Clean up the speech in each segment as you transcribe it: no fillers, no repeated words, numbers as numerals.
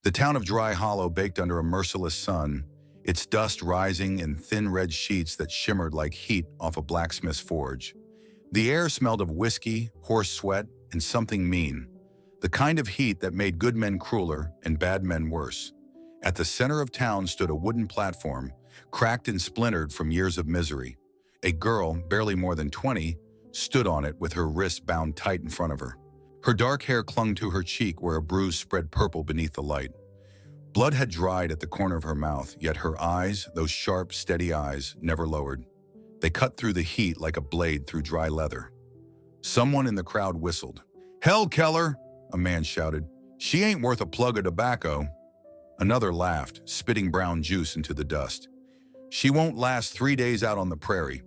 The town of Dry Hollow baked under a merciless sun, its dust rising in thin red sheets that shimmered like heat off a blacksmith's forge. The air smelled of whiskey, horse sweat, and something mean, the kind of heat that made good men crueler and bad men worse. At the center of town stood a wooden platform, cracked and splintered from years of misery. A girl, barely more than 20, stood on it with her wrists bound tight in front of her. Her dark hair clung to her cheek where a bruise spread purple beneath the light. Blood had dried at the corner of her mouth, yet her eyes, those sharp, steady eyes, never lowered. They cut through the heat like a blade through dry leather. Someone in the crowd whistled. "Hell, Keller!" a man shouted. "She ain't worth a plug of tobacco." Another laughed, spitting brown juice into the dust. "She won't last 3 days out on the prairie."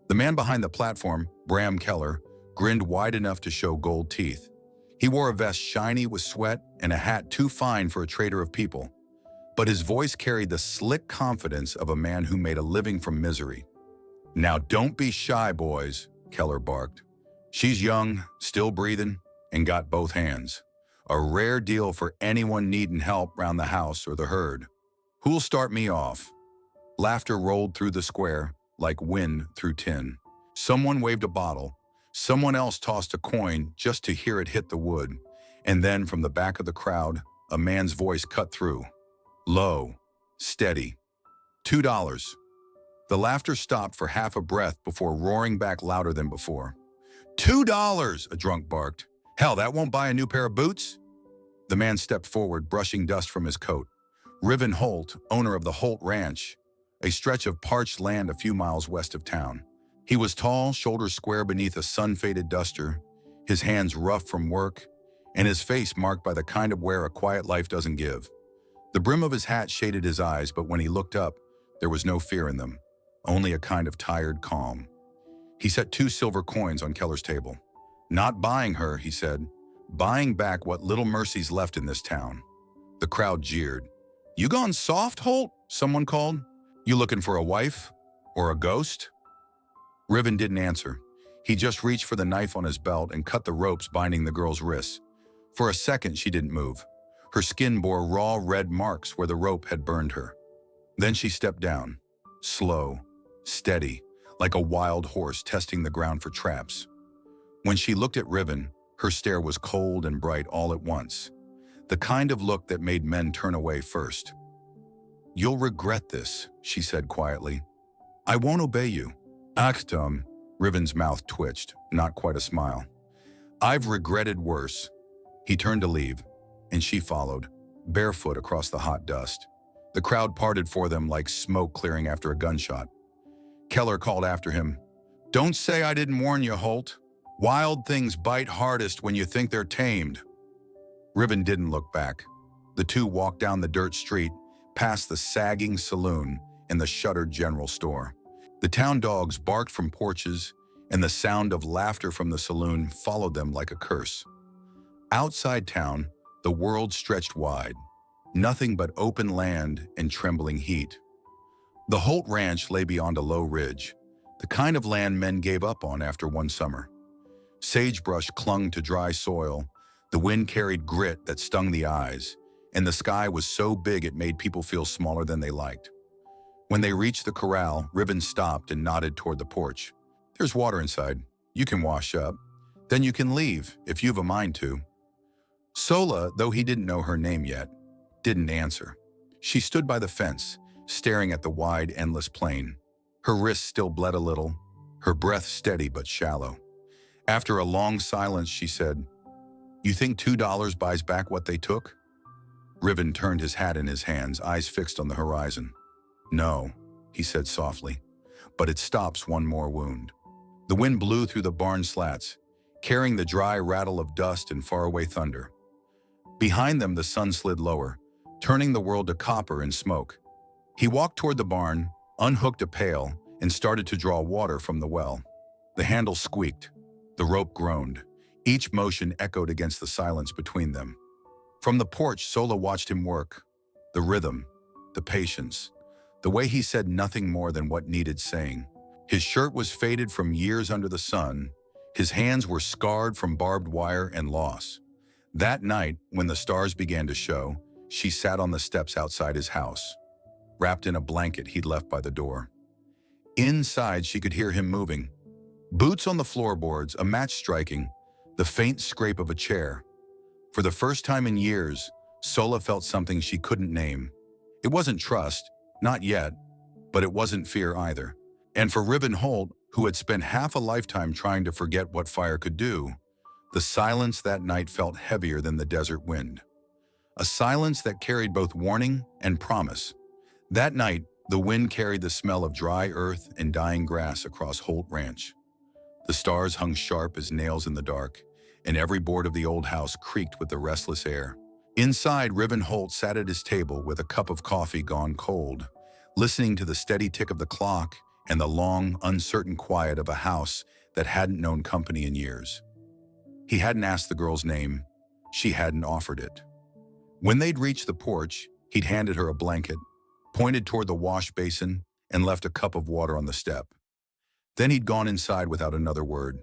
The man behind the platform, Bram Keller, grinned wide enough to show gold teeth. He wore a vest shiny with sweat and a hat too fine for a trader of people. But his voice carried the slick confidence of a man who made a living from misery. "Now don't be shy, boys," Keller barked. "She's young, still breathing, and got both hands. A rare deal for anyone needing help round the house or the herd. Who'll start me off?" Laughter rolled through the square like wind through tin. Someone waved a bottle. Someone else tossed a coin just to hear it hit the wood. And then from the back of the crowd, a man's voice cut through. Low, steady. $2. The laughter stopped for half a breath before roaring back louder than before. $2, a drunk barked. "Hell, that won't buy a new pair of boots?" The man stepped forward, brushing dust from his coat. Riven Holt, owner of the Hol Ranch, a stretch of parched land a few miles west of town. He was tall, shoulders square beneath a sun-faded duster, his hands rough from work, and his face marked by the kind of wear a quiet life doesn't give. The brim of his hat shaded his eyes, but when he looked up, there was no fear in them, only a kind of tired calm. He set 2 silver coins on Keller's table. "Not buying her," he said. "Buying back what little mercy's left in this town." The crowd jeered. "You gone soft, Holt?" someone called. "You looking for a wife? Or a ghost?" Riven didn't answer. He just reached for the knife on his belt and cut the ropes binding the girl's wrists. For a second, she didn't move. Her skin bore raw red marks where the rope had burned her. Then she stepped down, slow, steady, like a wild horse testing the ground for traps. When she looked at Riven, her stare was cold and bright all at once, the kind of look that made men turn away first. "You'll regret this," she said quietly. "I won't obey you." "Achtung," Riven's mouth twitched, not quite a smile. "I've regretted worse." He turned to leave, and she followed, barefoot across the hot dust. The crowd parted for them like smoke clearing after a gunshot. Keller called after him, "Don't say I didn't warn you, Holt. Wild things bite hardest when you think they're tamed." Riven didn't look back. The two walked down the dirt street, past the sagging saloon and the shuttered general store. The town dogs barked from porches, and the sound of laughter from the saloon followed them like a curse. Outside town, the world stretched wide, nothing but open land and trembling heat. The Hol Ranch lay beyond a low ridge, the kind of land men gave up on after one summer. Sagebrush clung to dry soil, the wind carried grit that stung the eyes, and the sky was so big it made people feel smaller than they liked. When they reached the corral, Riven stopped and nodded toward the porch. "There's water inside. You can wash up. Then you can leave, if you've a mind to." Sola, though he didn't know her name yet, didn't answer. She stood by the fence, staring at the wide, endless plain. Her wrists still bled a little, her breath steady but shallow. After a long silence, she said, "You think $2 buys back what they took?" Riven turned his hat in his hands, eyes fixed on the horizon. "No," he said softly, "but it stops one more wound." The wind blew through the barn slats, carrying the dry rattle of dust and faraway thunder. Behind them, the sun slid lower, turning the world to copper and smoke. He walked toward the barn, unhooked a pail, and started to draw water from the well. The handle squeaked. The rope groaned. Each motion echoed against the silence between them. From the porch, Sola watched him work. The rhythm, the patience, the way he said nothing more than what needed saying. His shirt was faded from years under the sun. His hands were scarred from barbed wire and loss. That night, when the stars began to show, she sat on the steps outside his house, wrapped in a blanket he'd left by the door. Inside, she could hear him moving. Boots on the floorboards, a match striking, the faint scrape of a chair. For the first time in years, Sola felt something she couldn't name. It wasn't trust, not yet, but it wasn't fear either. And for Riven Holt, who had spent half a lifetime trying to forget what fire could do, the silence that night felt heavier than the desert wind. A silence that carried both warning and promise. That night, the wind carried the smell of dry earth and dying grass across Hol Ranch. The stars hung sharp as nails in the dark, and every board of the old house creaked with the restless air. Inside, Riven Holt sat at his table with a cup of coffee gone cold, listening to the steady tick of the clock and the long, uncertain quiet of a house that hadn't known company in years. He hadn't asked the girl's name. She hadn't offered it. When they'd reached the porch, he'd handed her a blanket, pointed toward the wash basin, and left a cup of water on the step. Then he'd gone inside without another word.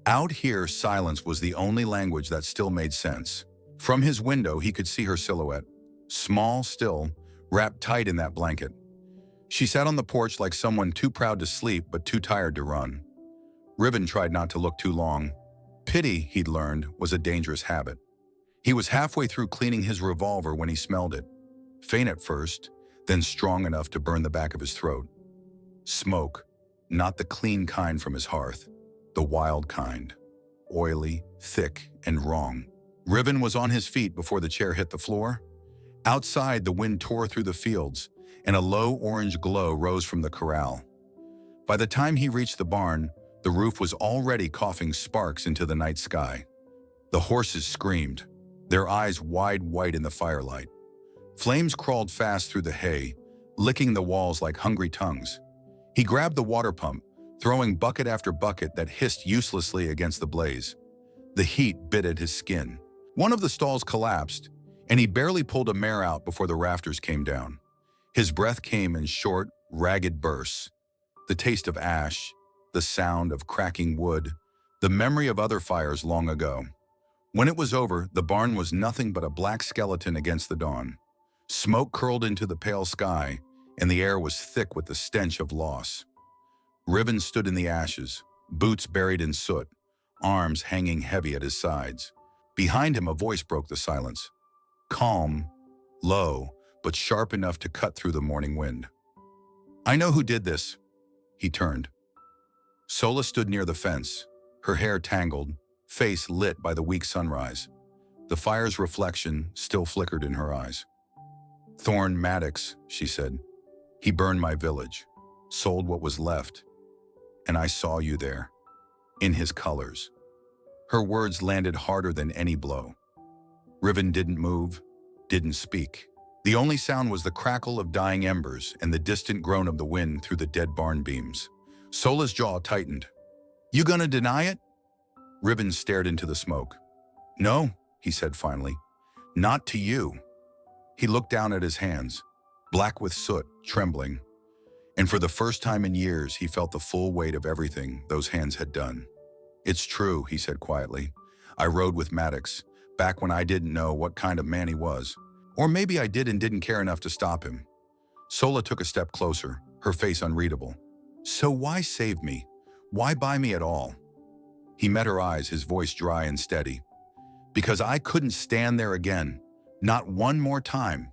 Out here, silence was the only language that still made sense. From his window, he could see her silhouette, small still, wrapped tight in that blanket. She sat on the porch like someone too proud to sleep but too tired to run. Riven tried not to look too long. Pity, he'd learned, was a dangerous habit. He was halfway through cleaning his revolver when he smelled it. Faint at first, then strong enough to burn the back of his throat. Smoke, not the clean kind from his hearth, the wild kind. Oily, thick, and wrong. Riven was on his feet before the chair hit the floor. Outside, the wind tore through the fields, and a low orange glow rose from the corral. By the time he reached the barn, the roof was already coughing sparks into the night sky. The horses screamed, their eyes wide white in the firelight. Flames crawled fast through the hay, licking the walls like hungry tongues. He grabbed the water pump, throwing bucket after bucket that hissed uselessly against the blaze. The heat bit at his skin. One of the stalls collapsed, and he barely pulled a mare out before the rafters came down. His breath came in short, ragged bursts. The taste of ash, the sound of cracking wood, the memory of other fires long ago. When it was over, the barn was nothing but a black skeleton against the dawn. Smoke curled into the pale sky, and the air was thick with the stench of loss. Riven stood in the ashes, boots buried in soot, arms hanging heavy at his sides. Behind him, a voice broke the silence. Calm, low, but sharp enough to cut through the morning wind. I know who did this. He turned. Sola stood near the fence, her hair tangled, face lit by the weak sunrise. The fire's reflection still flickered in her eyes. Thorn Maddox, she said. He burned my village, sold what was left, and I saw you there, in his colors. Her words landed harder than any blow. Riven didn't move, didn't speak. The only sound was the crackle of dying embers and the distant groan of the wind through the dead barn beams. Sola's jaw tightened. You gonna deny it? Riven stared into the smoke. No, he said finally. Not to you. He looked down at his hands, black with soot, trembling. And for the first time in years, he felt the full weight of everything those hands had done. It's true, he said quietly. I rode with Maddox, back when I didn't know what kind of man he was. Or maybe I did and didn't care enough to stop him. Sola took a step closer, her face unreadable. So why save me? Why buy me at all? He met her eyes, his voice dry and steady. Because I couldn't stand there again, not one more time.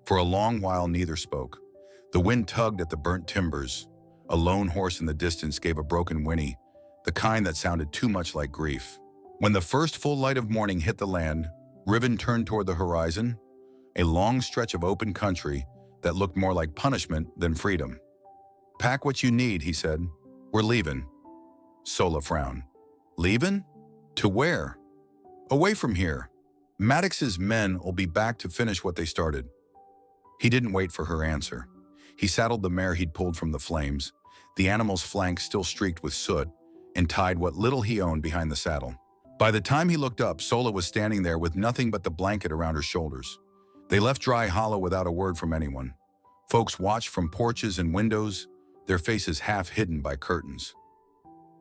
For a long while, neither spoke. The wind tugged at the burnt timbers. A lone horse in the distance gave a broken whinny, the kind that sounded too much like grief. When the first full light of morning hit the land, Riven turned toward the horizon, a long stretch of open country that looked more like punishment than freedom. Pack what you need, he said. We're leaving. Sola frowned. Leaving? To where? Away from here. Maddox's men will be back to finish what they started. He didn't wait for her answer. He saddled the mare he'd pulled from the flames, the animal's flanks still streaked with soot, and tied what little he owned behind the saddle. By the time he looked up, Sola was standing there with nothing but the blanket around her shoulders. They left Dry Hollow without a word from anyone. Folks watched from porches and windows, their faces half hidden by curtains.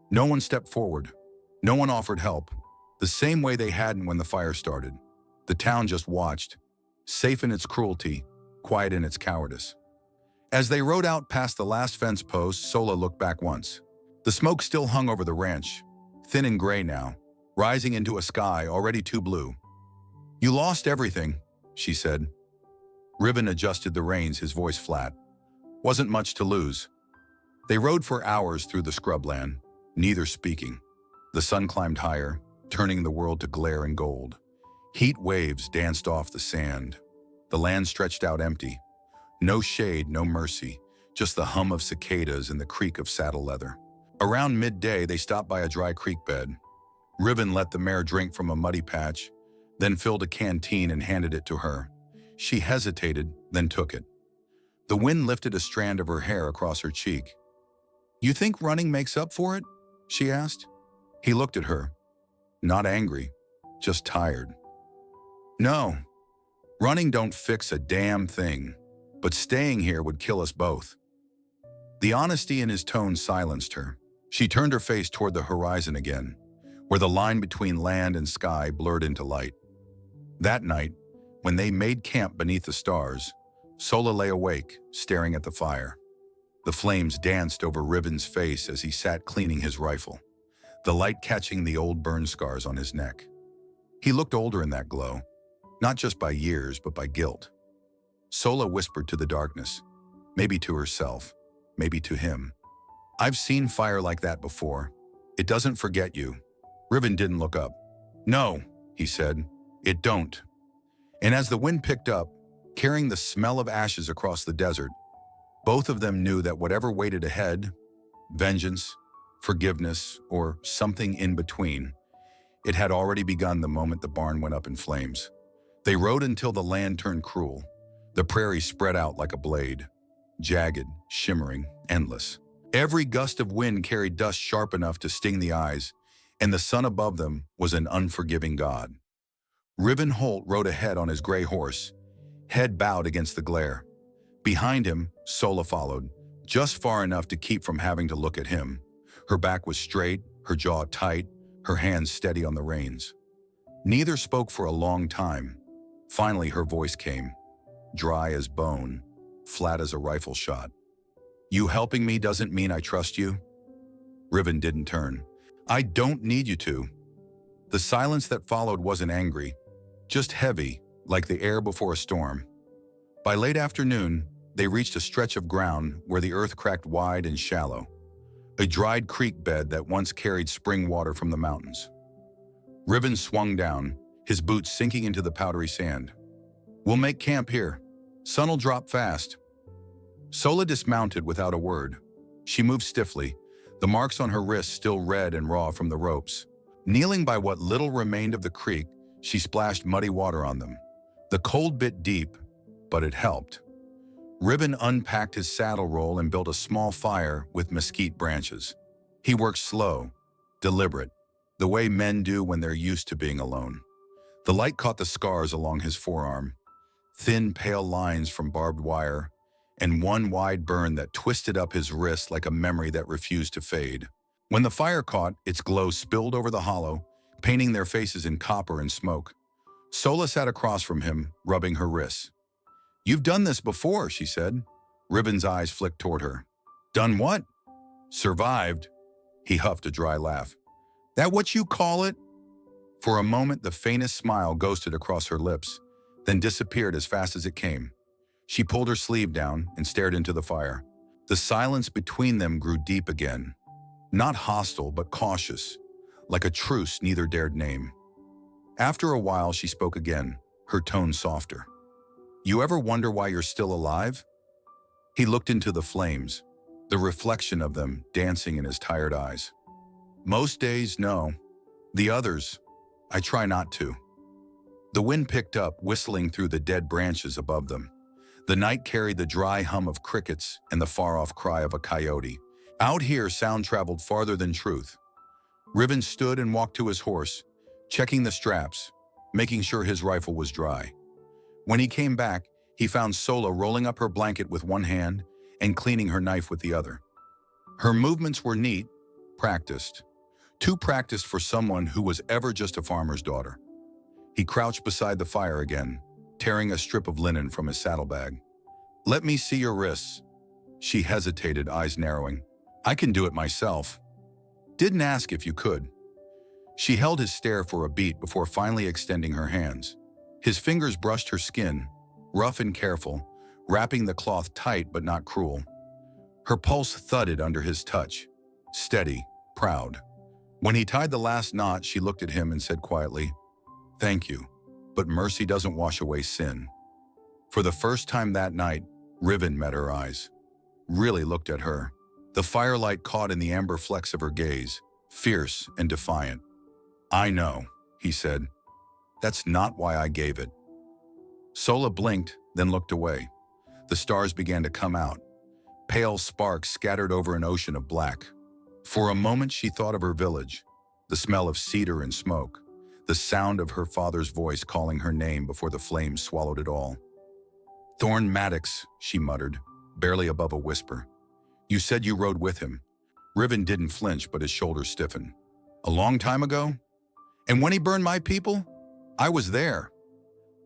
No one stepped forward. No one offered help, the same way they hadn't when the fire started. The town just watched, safe in its cruelty, quiet in its cowardice. As they rode out past the last fence post, Sola looked back once. The smoke still hung over the ranch, thin and gray now, rising into a sky already too blue. "You lost everything," she said. Riven adjusted the reins, his voice flat. "Wasn't much to lose." They rode for hours through the scrubland, neither speaking. The sun climbed higher, turning the world to glare and gold. Heat waves danced off the sand. The land stretched out empty. No shade, no mercy, just the hum of cicadas and the creak of saddle leather. Around midday, they stopped by a dry creek bed. Riven let the mare drink from a muddy patch, then filled a canteen and handed it to her. She hesitated, then took it. The wind lifted a strand of her hair across her cheek. "You think running makes up for it?" she asked. He looked at her. Not angry, just tired. "No, running don't fix a damn thing, but staying here would kill us both." The honesty in his tone silenced her. She turned her face toward the horizon again, where the line between land and sky blurred into light. That night, when they made camp beneath the stars, Sola lay awake, staring at the fire. The flames danced over Riven's face as he sat cleaning his rifle, the light catching the old burn scars on his neck. He looked older in that glow, not just by years, but by guilt. Sola whispered to the darkness, maybe to herself, maybe to him. "I've seen fire like that before. It doesn't forget you." Riven didn't look up. "No," he said, "it don't." And as the wind picked up, carrying the smell of ashes across the desert, both of them knew that whatever waited ahead, vengeance, forgiveness, or something in between, it had already begun the moment the barn went up in flames. They rode until the land turned cruel. The prairie spread out like a blade, jagged, shimmering, endless. Every gust of wind carried dust sharp enough to sting the eyes, and the sun above them was an unforgiving god. Riven Holt rode ahead on his gray horse, head bowed against the glare. Behind him, Sola followed, just far enough to keep from having to look at him. Her back was straight, her jaw tight, her hands steady on the reins. Neither spoke for a long time. Finally, her voice came, dry as bone, flat as a rifle shot. "You helping me doesn't mean I trust you?" Riven didn't turn. "I don't need you to." The silence that followed wasn't angry, just heavy, like the air before a storm. By late afternoon, they reached a stretch of ground where the earth cracked wide and shallow, a dried creek bed that once carried spring water from the mountains. Riven swung down, his boots sinking into the powdery sand. "We'll make camp here. Sun'll drop fast." Sola dismounted without a word. She moved stiffly, the marks on her wrists still red and raw from the ropes. Kneeling by what little remained of the creek, she splashed muddy water on them. The cold bit deep, but it helped. Riven unpacked his saddle roll and built a small fire with mesquite branches. He worked slow, deliberate, the way men do when they're used to being alone. The light caught the scars along his forearm, thin, pale lines from barbed wire, and one wide burn that twisted up his wrist like a memory that refused to fade. When the fire caught, its glow spilled over the hollow, painting their faces in copper and smoke. Sola sat across from him, rubbing her wrists. "You've done this before," she said. Riven's eyes flicked toward her. "Done what?" "Survived." He huffed a dry laugh. "That what you call it?" For a moment, the faintest smile ghosted across her lips, then disappeared as fast as it came. She pulled her sleeve down and stared into the fire. The silence between them grew deep again. Not hostile, but cautious, like a truce neither dared name. After a while, she spoke again, her tone softer. "You ever wonder why you're still alive?" He looked into the flames, the reflection of them dancing in his tired eyes. "Most days, no. The others, I try not to." The wind picked up, whistling through the dead branches above them. The night carried the dry hum of crickets and the far-off cry of a coyote. Out here, sound traveled farther than truth. Riven stood and walked to his horse, checking the straps, making sure his rifle was dry. When he came back, he found Sola rolling up her blanket with one hand and cleaning her knife with the other. Her movements were neat, practiced. Too practiced for someone who was ever just a farmer's daughter. He crouched beside the fire again, tearing a strip of linen from his saddlebag. "Let me see your wrists." She hesitated, eyes narrowing. "I can do it myself." "Didn't ask if you could." She held his stare for a beat before finally extending her hands. His fingers brushed her skin, rough and careful, wrapping the cloth tight but not cruel. Her pulse thudded under his touch, steady, proud. When he tied the last knot, she looked at him and said quietly, "Thank you, but mercy doesn't wash away sin." For the first time that night, Riven met her eyes, really looked at her. The firelight caught in the amber flecks of her gaze, fierce and defiant. "I know," he said. "That's not why I gave it." Sola blinked, then looked away. The stars began to come out. Pale sparks scattered over an ocean of black. For a moment she thought of her village, the smell of cedar and smoke, the sound of her father's voice calling her name before the flames swallowed it all. "Thorn Maddox," she muttered, barely above a whisper. "You said you rode with him." Riven didn't flinch, but his shoulders stiffened. "A long time ago? And when he burned my people? I was there."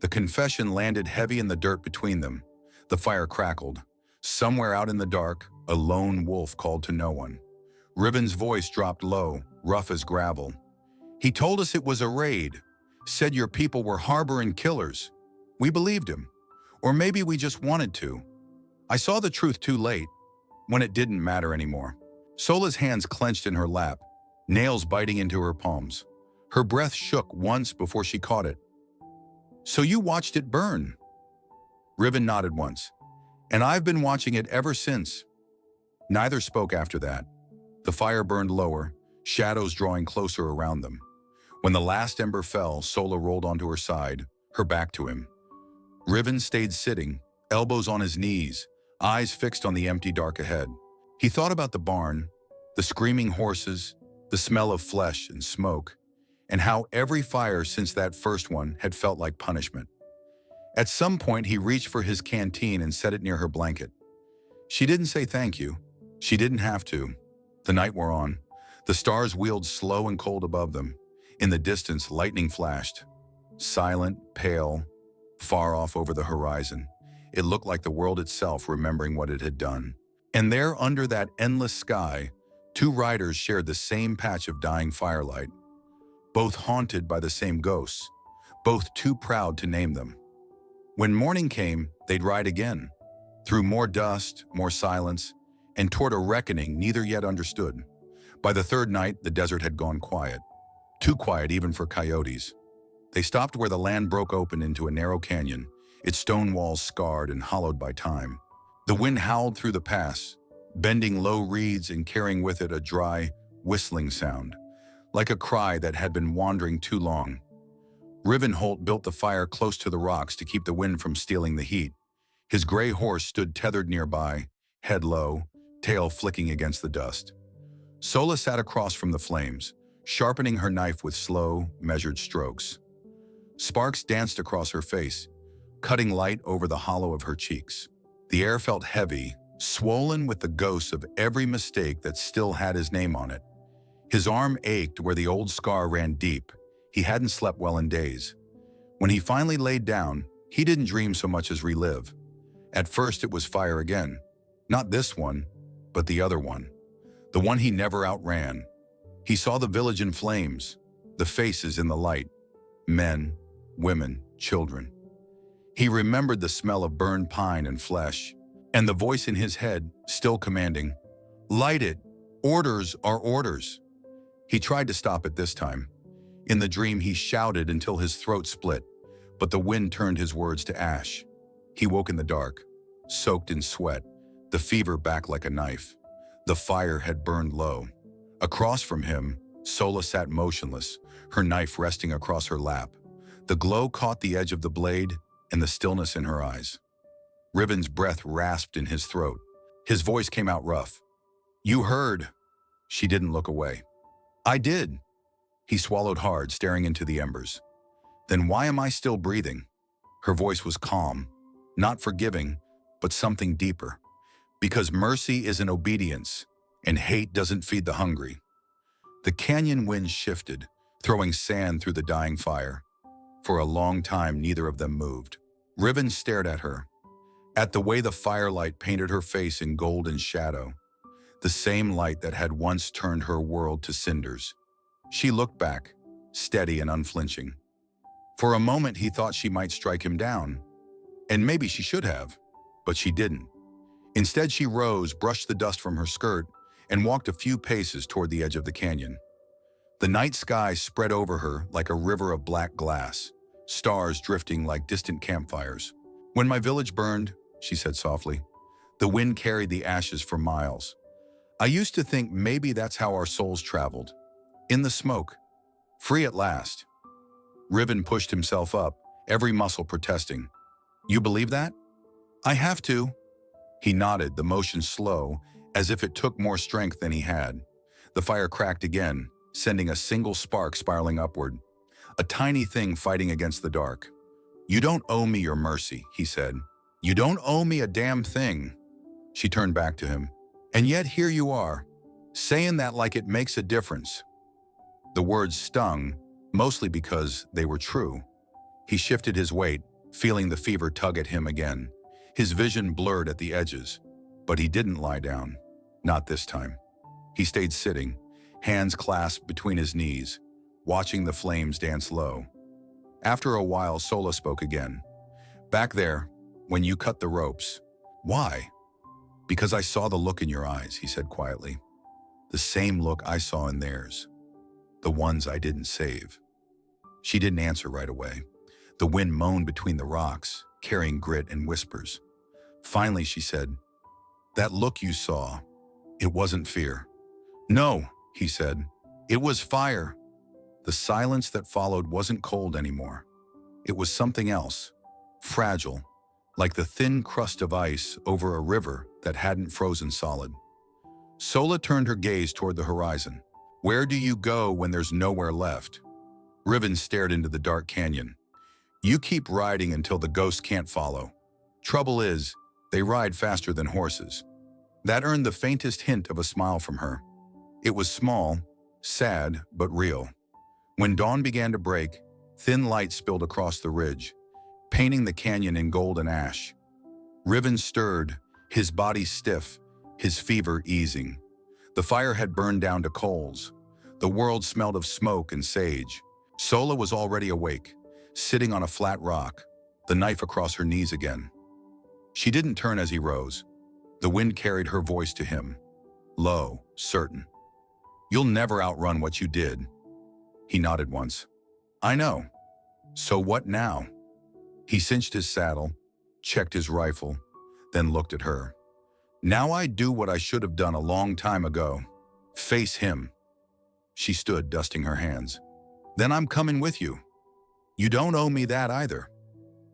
The confession landed heavy in the dirt between them. The fire crackled. Somewhere out in the dark, a lone wolf called to no one. Riven's voice dropped low, rough as gravel. "He told us it was a raid, said your people were harboring killers. We believed him. Or maybe we just wanted to. I saw the truth too late, when it didn't matter anymore." Sola's hands clenched in her lap, nails biting into her palms. Her breath shook once before she caught it. "So you watched it burn?" Riven nodded once. "And I've been watching it ever since." Neither spoke after that. The fire burned lower, shadows drawing closer around them. When the last ember fell, Sola rolled onto her side, her back to him. Riven stayed sitting, elbows on his knees, eyes fixed on the empty dark ahead. He thought about the barn, the screaming horses, the smell of flesh and smoke, and how every fire since that first one had felt like punishment. At some point, he reached for his canteen and set it near her blanket. She didn't say thank you. She didn't have to. The night wore on. The stars wheeled slow and cold above them. In the distance, lightning flashed. Silent, pale, far off over the horizon. It looked like the world itself remembering what it had done. And there, under that endless sky, two riders shared the same patch of dying firelight, both haunted by the same ghosts, both too proud to name them. When morning came, they'd ride again, through more dust, more silence, and toward a reckoning neither yet understood. By the third night, the desert had gone quiet, too quiet even for coyotes. They stopped where the land broke open into a narrow canyon, its stone walls scarred and hollowed by time. The wind howled through the pass, bending low reeds and carrying with it a dry, whistling sound, like a cry that had been wandering too long. Riven Holt built the fire close to the rocks to keep the wind from stealing the heat. His gray horse stood tethered nearby, head low, tail flicking against the dust. Sola sat across from the flames, sharpening her knife with slow, measured strokes. Sparks danced across her face, cutting light over the hollow of her cheeks. The air felt heavy, swollen with the ghosts of every mistake that still had his name on it. His arm ached where the old scar ran deep. He hadn't slept well in days. When he finally laid down, he didn't dream so much as relive. At first it was fire again. Not this one, but the other one. The one he never outran. He saw the village in flames, the faces in the light. Men, women, children. He remembered the smell of burned pine and flesh, and the voice in his head still commanding, "Light it! Orders are orders!" He tried to stop it this time. In the dream, he shouted until his throat split, but the wind turned his words to ash. He woke in the dark, soaked in sweat, the fever back like a knife. The fire had burned low. Across from him, Sola sat motionless, her knife resting across her lap. The glow caught the edge of the blade and the stillness in her eyes. Riven's breath rasped in his throat. His voice came out rough. "You heard." She didn't look away. "I did." He swallowed hard, staring into the embers. "Then why am I still breathing?" Her voice was calm, not forgiving, but something deeper. "Because mercy is an obedience, and hate doesn't feed the hungry." The canyon wind shifted, throwing sand through the dying fire. For a long time, neither of them moved. Riven stared at her, at the way the firelight painted her face in gold and shadow, the same light that had once turned her world to cinders. She looked back, steady and unflinching. For a moment he thought she might strike him down, and maybe she should have, but she didn't. Instead she rose, brushed the dust from her skirt, and walked a few paces toward the edge of the canyon. The night sky spread over her like a river of black glass, stars drifting like distant campfires. "When my village burned," she said softly, "the wind carried the ashes for miles. I used to think maybe that's how our souls traveled. In the smoke. Free at last." Riven pushed himself up, every muscle protesting. "You believe that?" "I have to." He nodded, the motion slow, as if it took more strength than he had. The fire cracked again, sending a single spark spiraling upward, a tiny thing fighting against the dark. "You don't owe me your mercy," he said. "You don't owe me a damn thing." She turned back to him. "And yet here you are, saying that like it makes a difference." The words stung, mostly because they were true. He shifted his weight, feeling the fever tug at him again. His vision blurred at the edges, but he didn't lie down. Not this time. He stayed sitting, hands clasped between his knees, watching the flames dance low. After a while, Sola spoke again. "Back there, when you cut the ropes." "Why?" "Because I saw the look in your eyes," he said quietly. "The same look I saw in theirs. The ones I didn't save." She didn't answer right away. The wind moaned between the rocks, carrying grit and whispers. Finally, she said, "That look you saw, it wasn't fear." "No," he said, "it was fire." The silence that followed wasn't cold anymore. It was something else, fragile, like the thin crust of ice over a river that hadn't frozen solid. Sola turned her gaze toward the horizon. "Where do you go when there's nowhere left?" Riven stared into the dark canyon. "You keep riding until the ghosts can't follow. Trouble is, they ride faster than horses." That earned the faintest hint of a smile from her. It was small, sad, but real. When dawn began to break, thin light spilled across the ridge, painting the canyon in golden ash. Riven stirred, his body stiff, his fever easing. The fire had burned down to coals. The world smelled of smoke and sage. Sola was already awake, sitting on a flat rock, the knife across her knees again. She didn't turn as he rose. The wind carried her voice to him, low, certain. "You'll never outrun what you did." He nodded once. "I know. So what now?" He cinched his saddle, checked his rifle, then looked at her. "Now I do what I should have done a long time ago. Face him." She stood, dusting her hands. "Then I'm coming with you." "You don't owe me that either."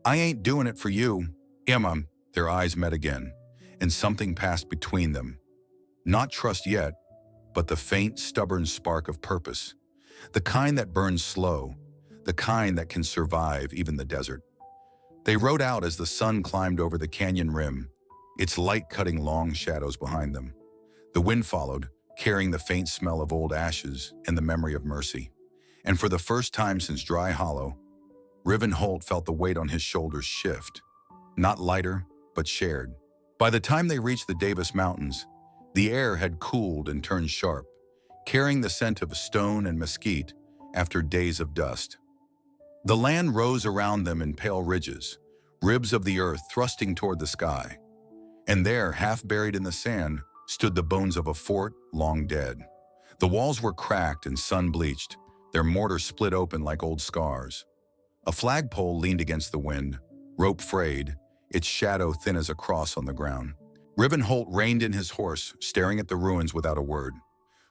"I ain't doing it for you, Emma." Their eyes met again, and something passed between them. Not trust yet, but the faint, stubborn spark of purpose. The kind that burns slow, the kind that can survive even the desert. They rode out as the sun climbed over the canyon rim, its light cutting long shadows behind them. The wind followed, carrying the faint smell of old ashes and the memory of mercy. And for the first time since Dry Hollow, Riven Holt felt the weight on his shoulders shift. Not lighter, but shared. By the time they reached the Davis Mountains, the air had cooled and turned sharp, carrying the scent of stone and mesquite after days of dust. The land rose around them in pale ridges, ribs of the earth thrusting toward the sky. And there, half buried in the sand, stood the bones of a fort long dead. The walls were cracked and sun-bleached, their mortar split open like old scars. A flagpole leaned against the wind, rope frayed, its shadow thin as a cross on the ground. Riven Holt reined in his horse, staring at the ruins without a word.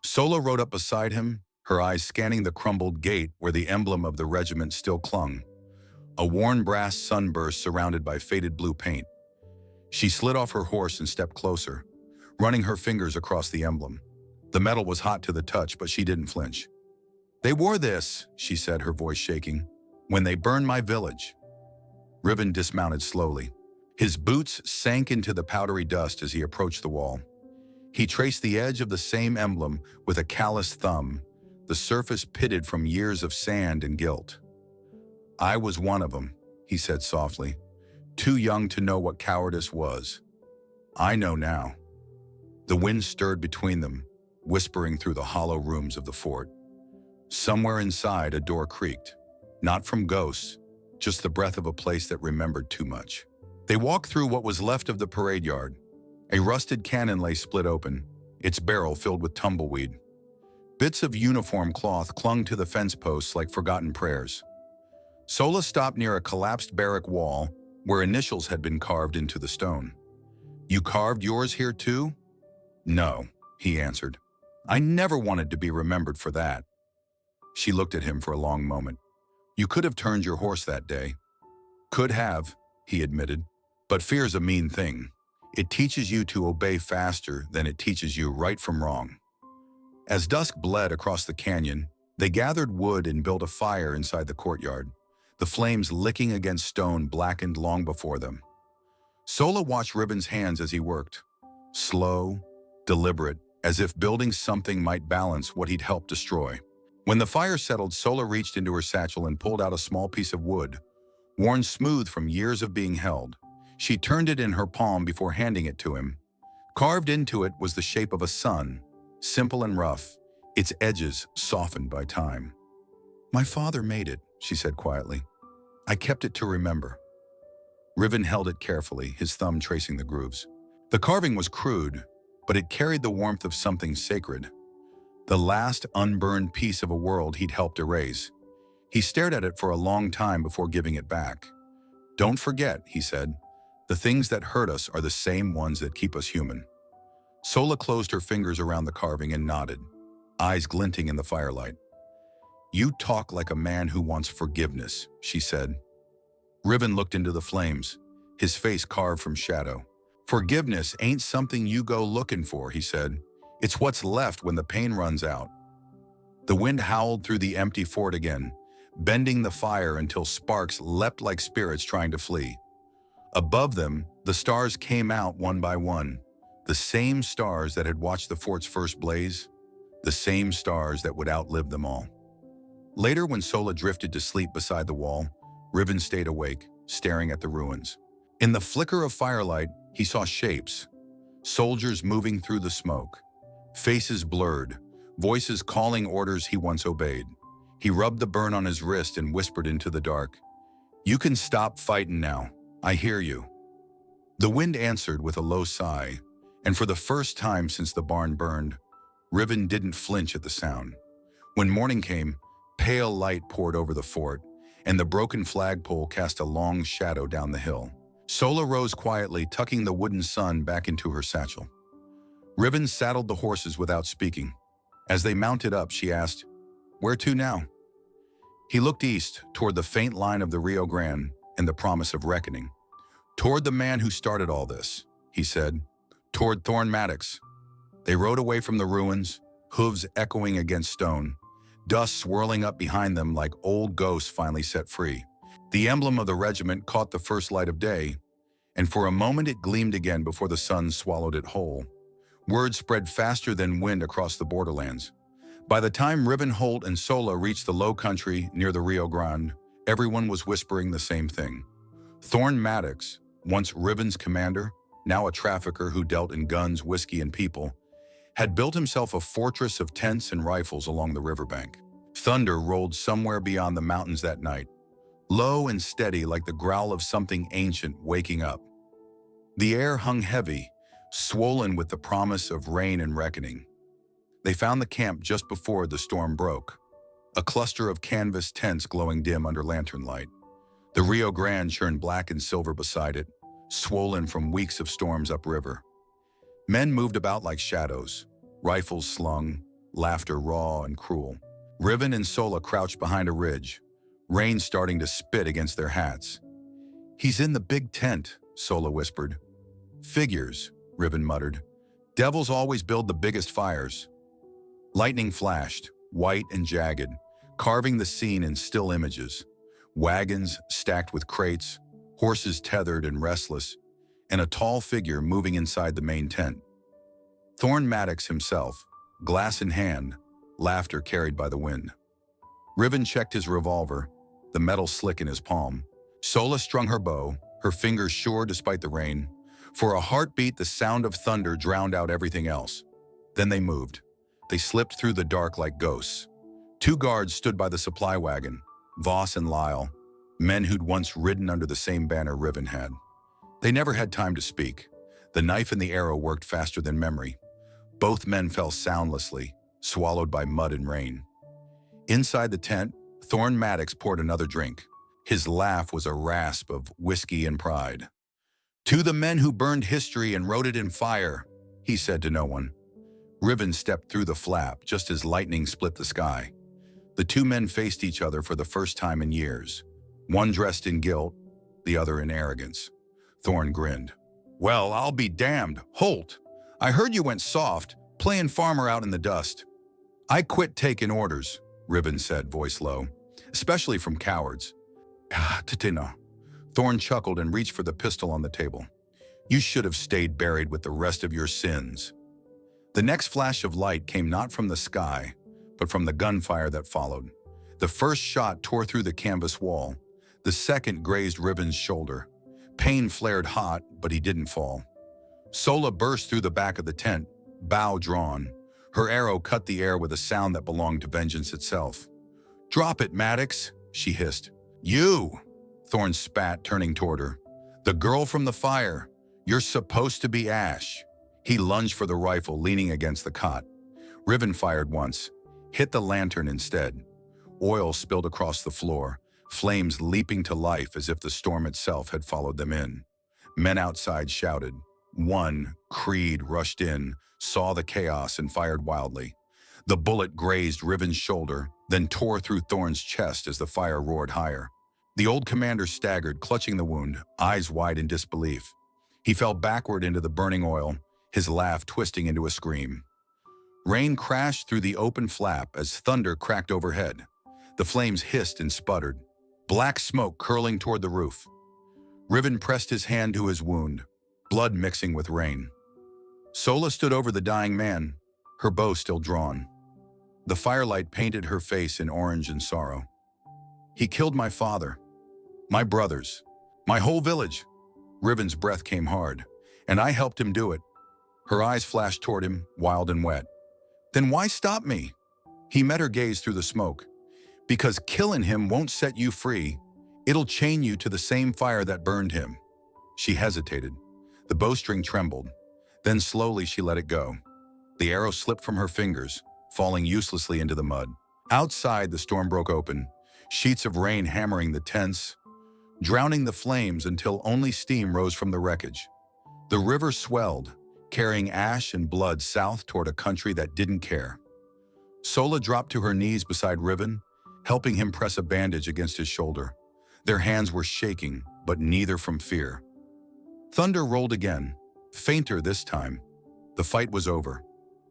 Sola rode up beside him, her eyes scanning the crumbled gate where the emblem of the regiment still clung. A worn brass sunburst surrounded by faded blue paint. She slid off her horse and stepped closer, running her fingers across the emblem. The metal was hot to the touch, but she didn't flinch. "They wore this," she said, her voice shaking, "when they burned my village." Riven dismounted slowly. His boots sank into the powdery dust as he approached the wall. He traced the edge of the same emblem with a calloused thumb, the surface pitted from years of sand and guilt. "I was one of them," he said softly. too young to know what cowardice was. I know now. The wind stirred between them, whispering through the hollow rooms of the fort. Somewhere inside, a door creaked. Not from ghosts, just the breath of a place that remembered too much. They walked through what was left of the parade yard. A rusted cannon lay split open, its barrel filled with tumbleweed. Bits of uniform cloth clung to the fence posts like forgotten prayers. Sola stopped near a collapsed barrack wall where initials had been carved into the stone. "You carved yours here too?" "No," he answered. "I never wanted to be remembered for that." She looked at him for a long moment. "You could have turned your horse that day." "Could have," he admitted. "But fear's a mean thing. It teaches you to obey faster than it teaches you right from wrong." As dusk bled across the canyon, they gathered wood and built a fire inside the courtyard, the flames licking against stone blackened long before them. Sola watched Riven's hands as he worked, slow, deliberate, as if building something might balance what he'd helped destroy. When the fire settled, Sola reached into her satchel and pulled out a small piece of wood, worn smooth from years of being held. She turned it in her palm before handing it to him. Carved into it was the shape of a sun, simple and rough, its edges softened by time. "My father made it," she said quietly. "I kept it to remember." Riven held it carefully, his thumb tracing the grooves. The carving was crude, but it carried the warmth of something sacred, the last unburned piece of a world he'd helped erase. He stared at it for a long time before giving it back. "Don't forget," he said, "the things that hurt us are the same ones that keep us human." Sola closed her fingers around the carving and nodded, eyes glinting in the firelight. "You talk like a man who wants forgiveness," she said. Riven looked into the flames, his face carved from shadow. "Forgiveness ain't something you go looking for," he said. "It's what's left when the pain runs out." The wind howled through the empty fort again, bending the fire until sparks leapt like spirits trying to flee. Above them, the stars came out one by one, the same stars that had watched the fort's first blaze, the same stars that would outlive them all. Later, when Sola drifted to sleep beside the wall, Riven stayed awake, staring at the ruins. In the flicker of firelight, he saw shapes, soldiers moving through the smoke, faces blurred, voices calling orders he once obeyed. He rubbed the burn on his wrist and whispered into the dark, "You can stop fighting now. I hear you." The wind answered with a low sigh, and for the first time since the barn burned, Riven didn't flinch at the sound. When morning came, pale light poured over the fort, and the broken flagpole cast a long shadow down the hill. Sola rose quietly, tucking the wooden sun back into her satchel. Riven saddled the horses without speaking. As they mounted up, she asked, "Where to now?" He looked east, toward the faint line of the Rio Grande and the promise of reckoning. "Toward the man who started all this," he said. "Toward Thorn Maddox." They rode away from the ruins, hooves echoing against stone, dust swirling up behind them like old ghosts finally set free. The emblem of the regiment caught the first light of day, and for a moment it gleamed again before the sun swallowed it whole. Word spread faster than wind across the borderlands. By the time Riven, Holt, and Sola reached the low country near the Rio Grande, everyone was whispering the same thing. Thorn Maddox, once Riven's commander, now a trafficker who dealt in guns, whiskey, and people, had built himself a fortress of tents and rifles along the riverbank. Thunder rolled somewhere beyond the mountains that night, low and steady like the growl of something ancient waking up. The air hung heavy, swollen with the promise of rain and reckoning. They found the camp just before the storm broke, a cluster of canvas tents glowing dim under lantern light. The Rio Grande churned black and silver beside it, swollen from weeks of storms upriver. Men moved about like shadows, rifles slung, laughter raw and cruel. Riven and Sola crouched behind a ridge, rain starting to spit against their hats. "He's in the big tent," Sola whispered. "Figures," Riven muttered. "Devils always build the biggest fires." Lightning flashed, white and jagged, carving the scene in still images. Wagons stacked with crates, horses tethered and restless, and a tall figure moving inside the main tent. Thorn Maddox himself, glass in hand, laughter carried by the wind. Riven checked his revolver, the metal slick in his palm. Sola strung her bow, her fingers sure despite the rain. For a heartbeat, the sound of thunder drowned out everything else. Then they moved. They slipped through the dark like ghosts. Two guards stood by the supply wagon, Voss and Lyle, men who'd once ridden under the same banner Riven had. They never had time to speak. The knife and the arrow worked faster than memory. Both men fell soundlessly, swallowed by mud and rain. Inside the tent, Thorn Maddox poured another drink. His laugh was a rasp of whiskey and pride. "To the men who burned history and wrote it in fire," he said to no one. Riven stepped through the flap just as lightning split the sky. The two men faced each other for the first time in years. One dressed in guilt, the other in arrogance. Thorn grinned. "Well, I'll be damned, Holt. I heard you went soft, playing farmer out in the dust." "I quit taking orders," Riven said, voice low, "especially from cowards." "Tatina." Thorn chuckled and reached for the pistol on the table. "You should have stayed buried with the rest of your sins." The next flash of light came not from the sky, but from the gunfire that followed. The first shot tore through the canvas wall. The second grazed Riven's shoulder. Pain flared hot, but he didn't fall. Sola burst through the back of the tent, bow drawn. Her arrow cut the air with a sound that belonged to vengeance itself. "Drop it, Maddox," she hissed. "You!" Thorn spat, turning toward her. "The girl from the fire. You're supposed to be Ash." He lunged for the rifle, leaning against the cot. Riven fired once, hit the lantern instead. Oil spilled across the floor, flames leaping to life as if the storm itself had followed them in. Men outside shouted. One, Creed, rushed in, saw the chaos and fired wildly. The bullet grazed Riven's shoulder, then tore through Thorn's chest as the fire roared higher. The old commander staggered, clutching the wound, eyes wide in disbelief. He fell backward into the burning oil, his laugh twisting into a scream. Rain crashed through the open flap as thunder cracked overhead. The flames hissed and sputtered, black smoke curling toward the roof. Riven pressed his hand to his wound, blood mixing with rain. Sola stood over the dying man, her bow still drawn. The firelight painted her face in orange and sorrow. "He killed my father, my brothers, my whole village." Riven's breath came hard. "And I helped him do it." Her eyes flashed toward him, wild and wet. "Then why stop me?" He met her gaze through the smoke. "Because killing him won't set you free. It'll chain you to the same fire that burned him." She hesitated. The bowstring trembled. Then slowly she let it go. The arrow slipped from her fingers, falling uselessly into the mud. Outside, the storm broke open, sheets of rain hammering the tents, drowning the flames until only steam rose from the wreckage. The river swelled, carrying ash and blood south toward a country that didn't care. Sola dropped to her knees beside Riven, helping him press a bandage against his shoulder. Their hands were shaking, but neither from fear. Thunder rolled again, fainter this time. The fight was over.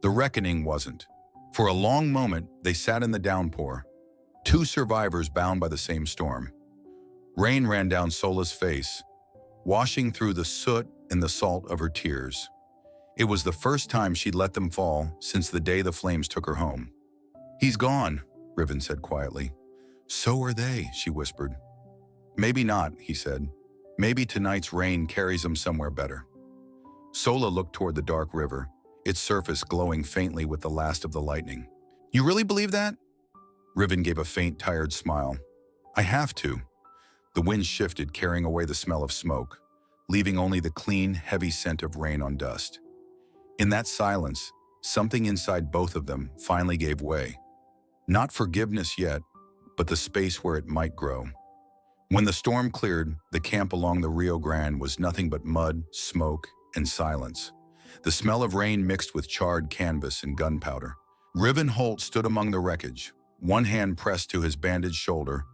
The reckoning wasn't. For a long moment, they sat in the downpour, two survivors bound by the same storm. Rain ran down Sola's face, washing through the soot and the salt of her tears. It was the first time she'd let them fall since the day the flames took her home. "He's gone," Riven said quietly. "So are they," she whispered. "Maybe not," he said. "Maybe tonight's rain carries him somewhere better." Sola looked toward the dark river, its surface glowing faintly with the last of the lightning. "You really believe that?" Riven gave a faint, tired smile. "I have to." The wind shifted, carrying away the smell of smoke, leaving only the clean, heavy scent of rain on dust. In that silence, something inside both of them finally gave way. Not forgiveness yet, but the space where it might grow. When the storm cleared, the camp along the Rio Grande was nothing but mud, smoke, and silence. The smell of rain mixed with charred canvas and gunpowder. Riven Holt stood among the wreckage, one hand pressed to his bandaged shoulder,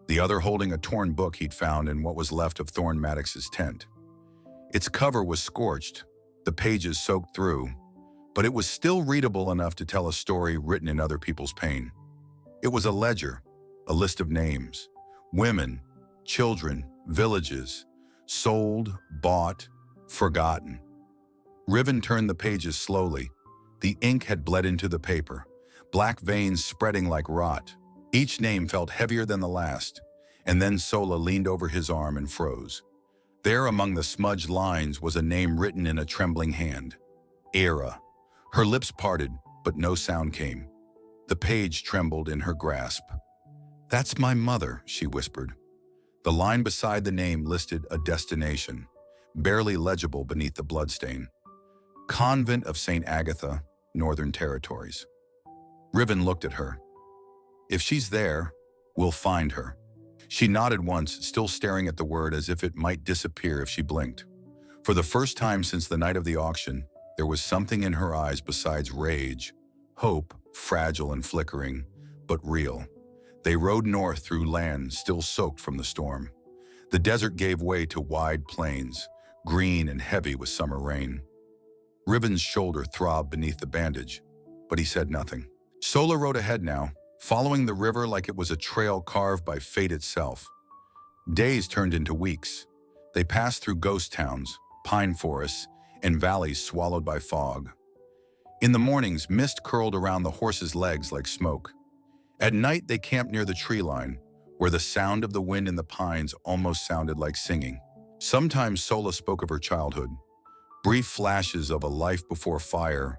the other holding a torn book he'd found in what was left of Thorn Maddox's tent. Its cover was scorched, the pages soaked through, but it was still readable enough to tell a story written in other people's pain. It was a ledger, a list of names, women, children, villages, sold, bought, forgotten. Riven turned the pages slowly. The ink had bled into the paper, black veins spreading like rot. Each name felt heavier than the last, and then Sola leaned over his arm and froze. There among the smudged lines was a name written in a trembling hand. Era. Her lips parted, but no sound came. The page trembled in her grasp. "That's my mother," she whispered. The line beside the name listed a destination, barely legible beneath the bloodstain. Convent of St. Agatha, Northern Territories. Riven looked at her. "If she's there, we'll find her." She nodded once, still staring at the word as if it might disappear if she blinked. For the first time since the night of the auction, there was something in her eyes besides rage. Hope, fragile and flickering, but real. They rode north through land still soaked from the storm. The desert gave way to wide plains, green and heavy with summer rain. Riven's shoulder throbbed beneath the bandage, but he said nothing. Sola rode ahead now, following the river like it was a trail carved by fate itself. Days turned into weeks. They passed through ghost towns, pine forests, and valleys swallowed by fog. In the mornings, mist curled around the horses' legs like smoke. At night, they camped near the tree line, where the sound of the wind in the pines almost sounded like singing. Sometimes Sola spoke of her childhood, brief flashes of a life before fire,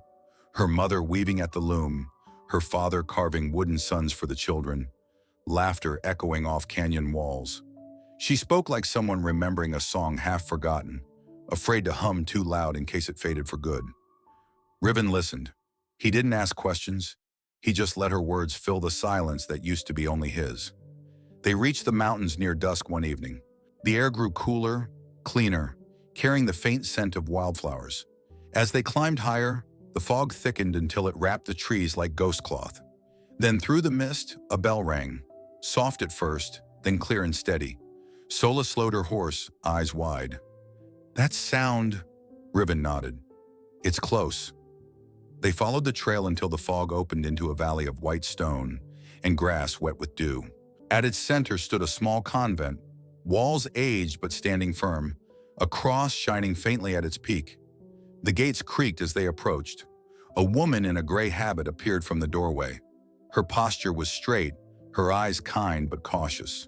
her mother weaving at the loom, her father carving wooden suns for the children, laughter echoing off canyon walls. She spoke like someone remembering a song half forgotten, afraid to hum too loud in case it faded for good. Riven listened. He didn't ask questions. He just let her words fill the silence that used to be only his. They reached the mountains near dusk one evening. The air grew cooler, cleaner, carrying the faint scent of wildflowers. As they climbed higher, the fog thickened until it wrapped the trees like ghost cloth. Then through the mist, a bell rang, soft at first, then clear and steady. Sola slowed her horse, eyes wide. "That sound," Riven nodded. "It's close." They followed the trail until the fog opened into a valley of white stone and grass wet with dew. At its center stood a small convent, walls aged but standing firm, a cross shining faintly at its peak. The gates creaked as they approached. A woman in a gray habit appeared from the doorway. Her posture was straight, her eyes kind but cautious.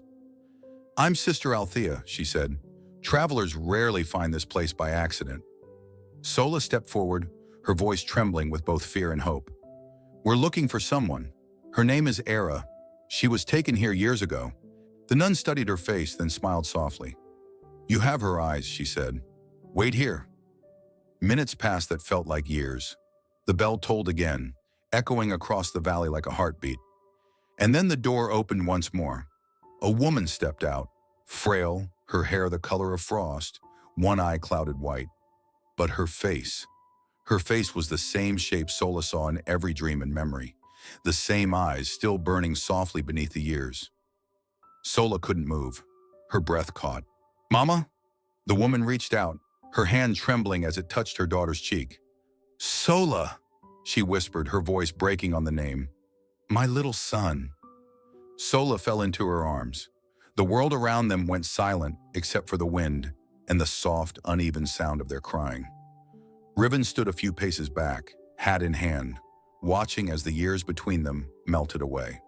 "I'm Sister Althea," she said. "Travelers rarely find this place by accident." Sola stepped forward, her voice trembling with both fear and hope. "We're looking for someone. Her name is Era. She was taken here years ago." The nun studied her face, then smiled softly. "You have her eyes," she said. "Wait here." Minutes passed that felt like years. The bell tolled again, echoing across the valley like a heartbeat. And then the door opened once more. A woman stepped out, frail, her hair the color of frost, one eye clouded white. But her face was the same shape Sola saw in every dream and memory, the same eyes still burning softly beneath the years. Sola couldn't move. Her breath caught. "Mama?" The woman reached out, her hand trembling as it touched her daughter's cheek. "Sola," she whispered, her voice breaking on the name. "My little son." Sola fell into her arms. The world around them went silent except for the wind and the soft, uneven sound of their crying. Riven stood a few paces back, hat in hand, watching as the years between them melted away.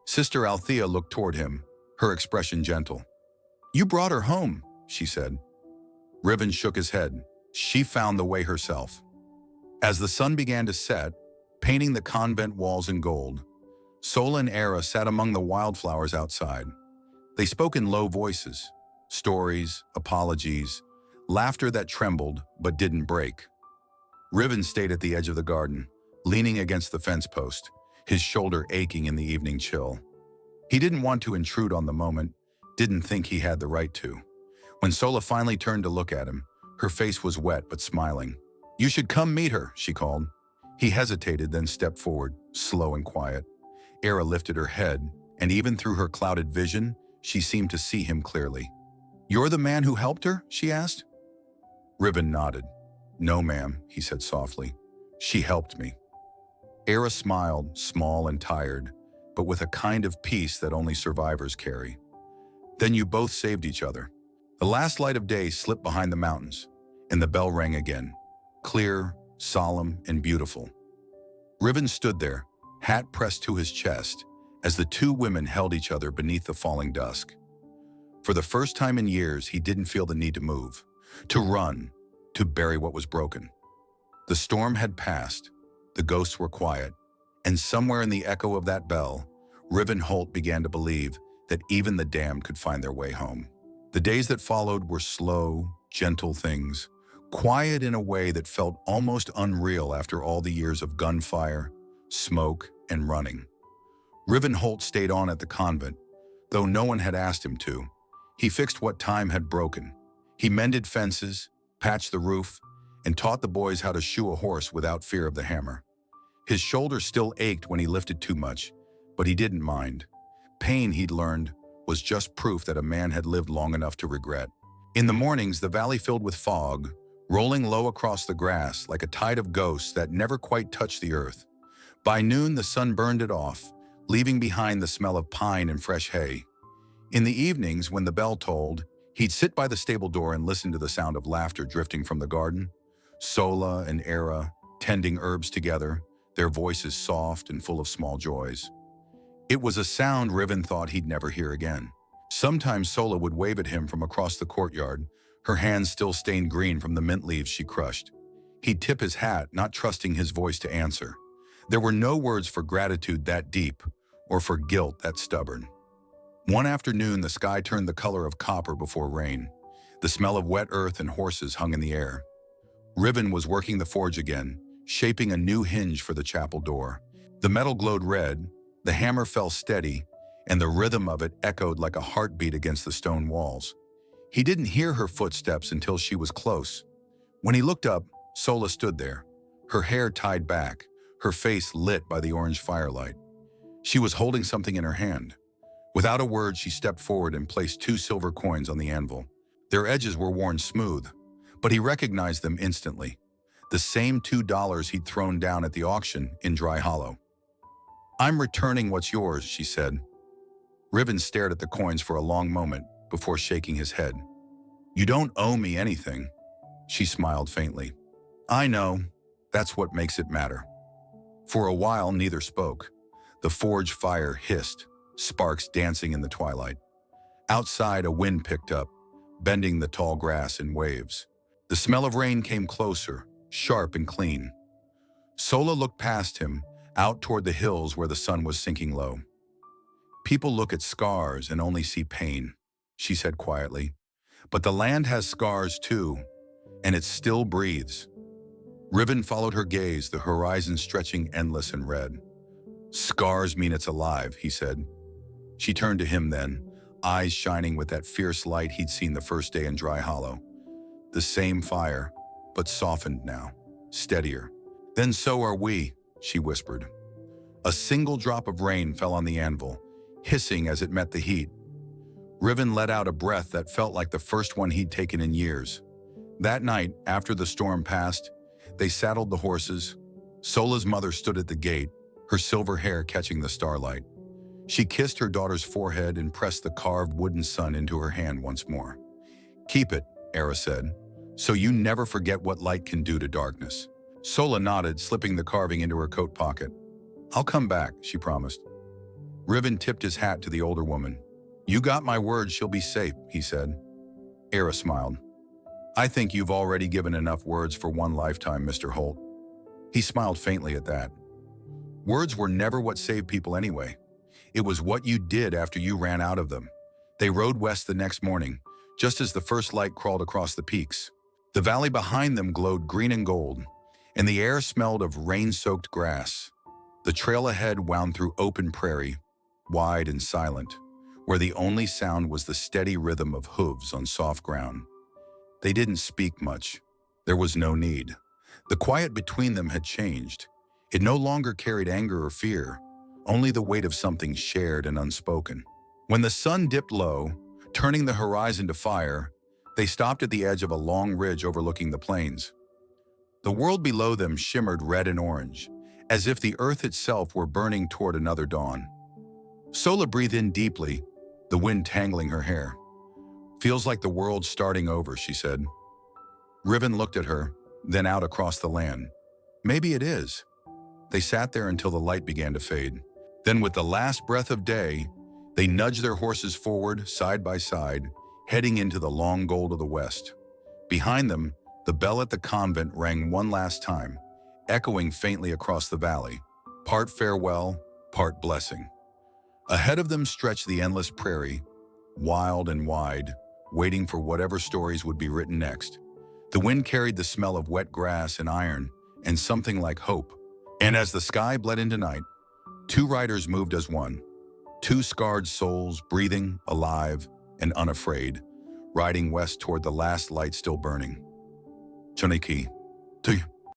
Sister Althea looked toward him, her expression gentle. "You brought her home," she said. Riven shook his head. She found the way herself. As the sun began to set, painting the convent walls in gold, Sola and Era sat among the wildflowers outside. They spoke in low voices, stories, apologies, laughter that trembled but didn't break. Riven stayed at the edge of the garden, leaning against the fence post, his shoulder aching in the evening chill. He didn't want to intrude on the moment, didn't think he had the right to. When Sola finally turned to look at him, her face was wet but smiling. "You should come meet her," she called. He hesitated, then stepped forward, slow and quiet. Era lifted her head, and even through her clouded vision, she seemed to see him clearly. "You're the man who helped her?" she asked. Riven nodded. "No, ma'am," he said softly. "She helped me." Era smiled, small and tired, but with a kind of peace that only survivors carry. "Then you both saved each other." The last light of day slipped behind the mountains, and the bell rang again, clear, solemn, and beautiful. Riven stood there, hat pressed to his chest, as the two women held each other beneath the falling dusk. For the first time in years, he didn't feel the need to move, to run, to bury what was broken. The storm had passed, the ghosts were quiet, and somewhere in the echo of that bell, Riven Holt began to believe that even the damned could find their way home. The days that followed were slow, gentle things, quiet in a way that felt almost unreal after all the years of gunfire, smoke, and running. Riven Holt stayed on at the convent, though no one had asked him to. He fixed what time had broken. He mended fences, patched the roof, and taught the boys how to shoe a horse without fear of the hammer. His shoulder still ached when he lifted too much, but he didn't mind. Pain, he'd learned, was just proof that a man had lived long enough to regret. In the mornings, the valley filled with fog, rolling low across the grass like a tide of ghosts that never quite touched the earth. By noon, the sun burned it off, leaving behind the smell of pine and fresh hay. In the evenings, when the bell tolled, he'd sit by the stable door and listen to the sound of laughter drifting from the garden. Sola and Era, tending herbs together, their voices soft and full of small joys. It was a sound Riven thought he'd never hear again. Sometimes Sola would wave at him from across the courtyard, her hands still stained green from the mint leaves she crushed. He'd tip his hat, not trusting his voice to answer. There were no words for gratitude that deep, or for guilt that stubborn. One afternoon, the sky turned the color of copper before rain. The smell of wet earth and horses hung in the air. Riven was working the forge again, shaping a new hinge for the chapel door. The metal glowed red, the hammer fell steady, and the rhythm of it echoed like a heartbeat against the stone walls. He didn't hear her footsteps until she was close. When he looked up, Sola stood there, her hair tied back, her face lit by the orange firelight. She was holding something in her hand. Without a word, she stepped forward and placed 2 silver coins on the anvil. Their edges were worn smooth, but he recognized them instantly. The same $2 he'd thrown down at the auction in Dry Hollow. "I'm returning what's yours," she said. Riven stared at the coins for a long moment before shaking his head. "You don't owe me anything," she smiled faintly. "I know. That's what makes it matter." For a while, neither spoke. The forge fire hissed, sparks dancing in the twilight. Outside, a wind picked up, bending the tall grass in waves. The smell of rain came closer, sharp and clean. Sola looked past him, out toward the hills where the sun was sinking low. "People look at scars and only see pain," she said quietly. "But the land has scars too, and it still breathes." Riven followed her gaze, the horizon stretching endless and red. "Scars mean it's alive," he said. She turned to him then, eyes shining with that fierce light he'd seen the first day in Dry Hollow. The same fire, but softened now, steadier. "Then so are we," she whispered. A single drop of rain fell on the anvil, hissing as it met the heat. Riven let out a breath that felt like the first one he'd taken in years. That night, after the storm passed, they saddled the horses. Sola's mother stood at the gate, her silver hair catching the starlight. She kissed her daughter's forehead and pressed the carved wooden sun into her hand once more. "Keep it," Era said, "so you never forget what light can do to darkness." Sola nodded, slipping the carving into her coat pocket. "I'll come back," she promised. Riven tipped his hat to the older woman. "You got my word she'll be safe," he said. Era smiled. "I think you've already given enough words for one lifetime, Mr. Holt." He smiled faintly at that. Words were never what saved people anyway. It was what you did after you ran out of them. They rode west the next morning, just as the first light crawled across the peaks. The valley behind them glowed green and gold, and the air smelled of rain-soaked grass. The trail ahead wound through open prairie, wide and silent, where the only sound was the steady rhythm of hooves on soft ground. They didn't speak much. There was no need. The quiet between them had changed. It no longer carried anger or fear, only the weight of something shared and unspoken. When the sun dipped low, turning the horizon to fire, they stopped at the edge of a long ridge overlooking the plains. The world below them shimmered red and orange, as if the earth itself were burning toward another dawn. Sola breathed in deeply, the wind tangling her hair. "Feels like the world's starting over," she said. Riven looked at her, then out across the land. "Maybe it is." They sat there until the light began to fade. Then with the last breath of day, They nudged their horses forward, side by side, heading into the long gold of the west. Behind them, the bell at the convent rang one last time, echoing faintly across the valley, part farewell, part blessing. Ahead of them stretched the endless prairie, wild and wide, waiting for whatever stories would be written next. The wind carried the smell of wet grass and iron, and something like hope. And as the sky bled into night, two riders moved as one, two scarred souls breathing, alive, and unafraid, riding west toward the last light still burning. Choniki.